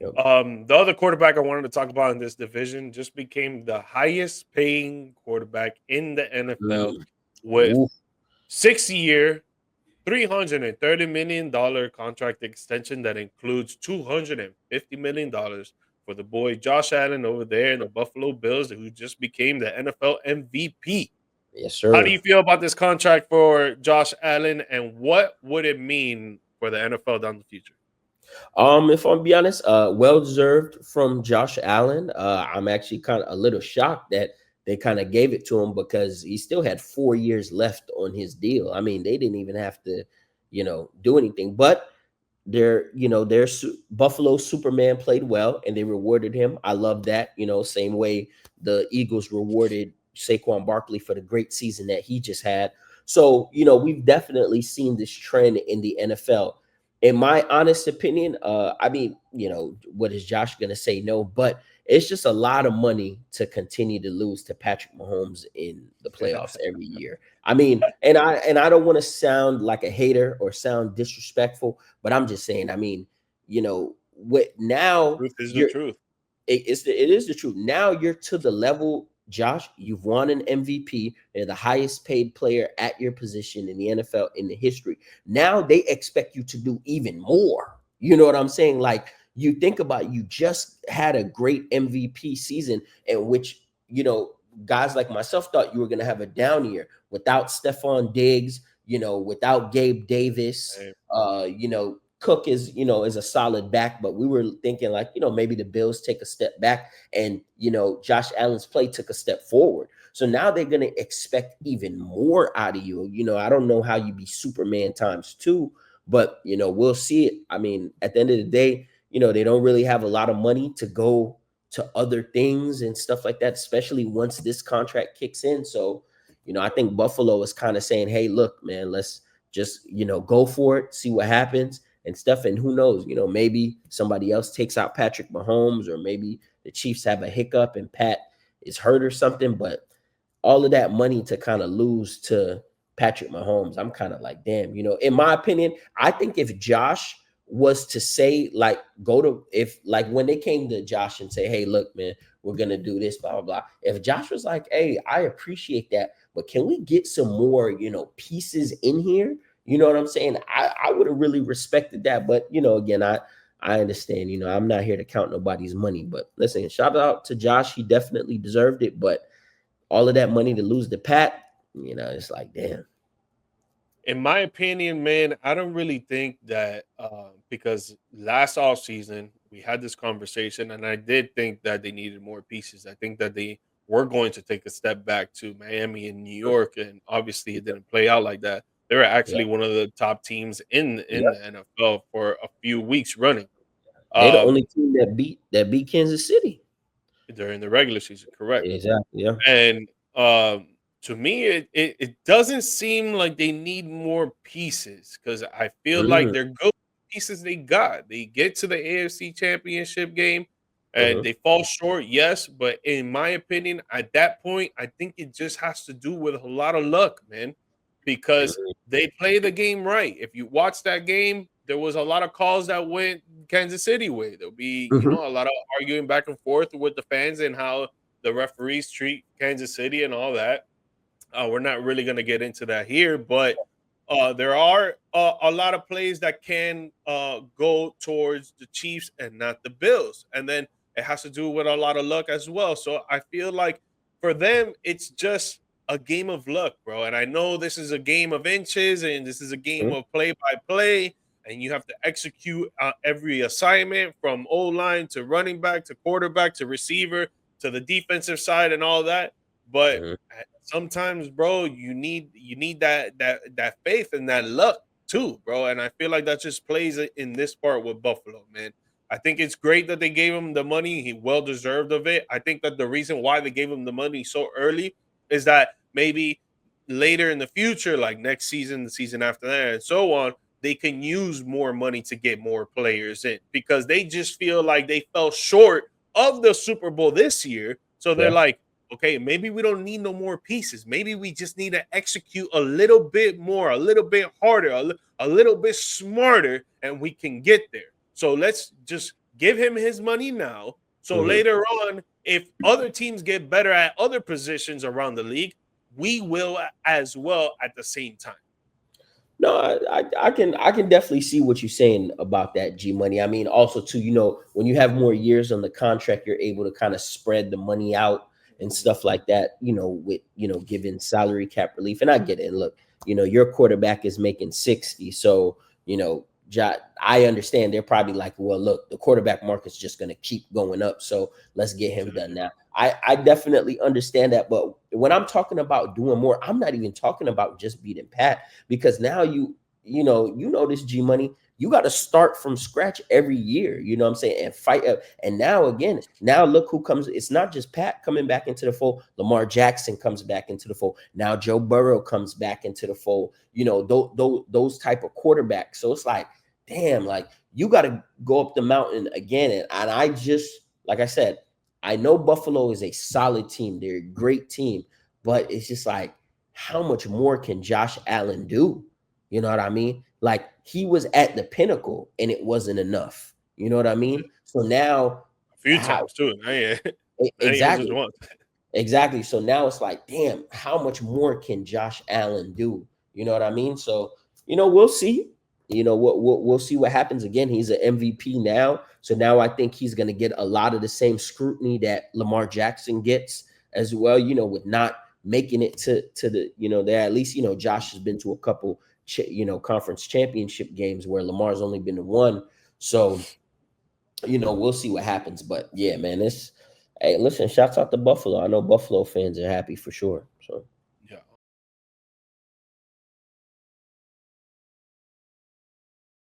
Yep. The other quarterback I wanted to talk about in this division just became the highest paying quarterback in the NFL Mm. with Oof. 6 year, $330 million contract extension that includes $250 million for the boy Josh Allen over there in the Buffalo Bills, who just became the NFL MVP. Yes, How do sir. you feel about this contract for Josh Allen, and what would it mean for the NFL down the future? If I'm be honest, well deserved from Josh Allen. I'm actually kind of a little shocked that they kind of gave it to him because he still had 4 years left on his deal. I mean, they didn't even have to, do anything. But Buffalo Superman played well and they rewarded him. I love that. Same way the Eagles rewarded Saquon Barkley for the great season that he just had. So, we've definitely seen this trend in the NFL. In my honest opinion, I mean, what is Josh gonna say? No, but it's just a lot of money to continue to lose to Patrick Mahomes in the playoffs every year. I mean, and I don't want to sound like a hater or sound disrespectful, but I'm just saying, I mean, what now Truth is the you're truth. it is the truth. Now you're to the level, Josh. You've won an MVP. You're the highest paid player at your position in the NFL in the history. Now they expect you to do even more. You know what I'm saying? Like you think about, you just had a great MVP season in which guys like myself thought you were going to have a down year without Stephon Diggs. Without Gabe Davis. Hey, Cook is a solid back, but we were thinking like, maybe the Bills take a step back and, Josh Allen's play took a step forward. So now they're going to expect even more out of you. I don't know how you be Superman times two, but, we'll see it. I mean, at the end of the day, they don't really have a lot of money to go to other things and stuff like that, especially once this contract kicks in. So, I think Buffalo is kind of saying, hey, look, man, let's just, go for it, see what happens and stuff. And who knows, maybe somebody else takes out Patrick Mahomes, or maybe the Chiefs have a hiccup and Pat is hurt or something. But all of that money to kind of lose to Patrick Mahomes, I'm kind of like, damn, in my opinion, I think if Josh was to say, like, if like when they came to Josh and say, hey, look, man, we're going to do this, blah, blah, blah. If Josh was like, hey, I appreciate that, but can we get some more, pieces in here? You know what I'm saying? I would have really respected that. But, again, I understand, I'm not here to count nobody's money. But listen, shout out to Josh. He definitely deserved it. But all of that money to lose to Pat, it's like, damn. in my opinion, man, I don't really think that because last off season we had this conversation, and I did think that they needed more pieces. I think that they were going to take a step back to Miami and New York, and obviously it didn't play out like that. They were Yeah. actually one of the top teams in Yep. the NFL for a few weeks running. They the Um, only team that beat Kansas City. during the regular season, correct? Exactly. Yeah. And to me, it doesn't seem like they need more pieces because I feel like Mm-hmm. they're good pieces they got. They get to the AFC Championship game and Mm-hmm. they fall short, yes. But in my opinion, at that point, I think it just has to do with a lot of luck, man, because they play the game right. If you watch that game, there was a lot of calls that went Kansas City way. There'll be, Mm-hmm. a lot of arguing back and forth with the fans and how the referees treat Kansas City and all that. We're not really going to get into that here, but there are a lot of plays that can go towards the Chiefs and not the Bills. And then it has to do with a lot of luck as well. So I feel like for them, it's just a game of luck, bro. And I know this is a game of inches and this is a game Mm-hmm. of play by play. And you have to execute every assignment from O line to running back to quarterback to receiver to the defensive side and all that. But Mm-hmm. sometimes, bro, you need that faith and that luck too, bro. And I feel like that just plays in this part with Buffalo, man. I think it's great that they gave him the money. He well deserved of it. I think that the reason why they gave him the money so early is that maybe later in the future, like next season, the season after that, and so on, they can use more money to get more players in because they just feel like they fell short of the Super Bowl this year. So they're Yeah. like, okay, maybe we don't need no more pieces. Maybe we just need to execute a little bit more, a little bit harder, a little bit smarter, and we can get there. So let's just Give him his money now. So Mhm. later on, if other teams get better at other positions around the league, we will as well at the same time. No, I can definitely see what you're saying about that, G Money. I mean, also too, when you have more years on the contract, you're able to kind of spread the money out and stuff like that. With giving salary cap relief, and I get it. And look, your quarterback is making 60, so I understand they're probably like, well, look, the quarterback market's just going to keep going up, so let's get him done now. I definitely understand that, but when I'm talking about doing more, I'm not even talking about just beating Pat, because now you know this, G Money, you got to start from scratch every year, you know what I'm saying, and fight up. And now again, now look who comes. It's not just Pat coming back into the fold. Lamar Jackson comes back into the fold. Now Joe Burrow comes back into the fold. Those type of quarterbacks. So it's like, damn, like you got to go up the mountain again. And I just, like I said, I know Buffalo is a solid team. They're a great team, but it's just like, how much more can Josh Allen do? You know what I mean? Like he was at the pinnacle and it wasn't enough. You know what I mean? So now, A few how times too. Not even just exactly, once. exactly. So now it's like, damn, how much more can Josh Allen do? You know what I mean? So we'll see. We'll see what happens. Again, he's an MVP now, so now I think he's going to get a lot of the same scrutiny that Lamar Jackson gets as well. With not making it to the there, at least Josh has been to a couple conference championship games where Lamar's only been to one. So we'll see what happens. But yeah, man, hey, listen, shouts out to Buffalo. I know Buffalo fans are happy for sure. So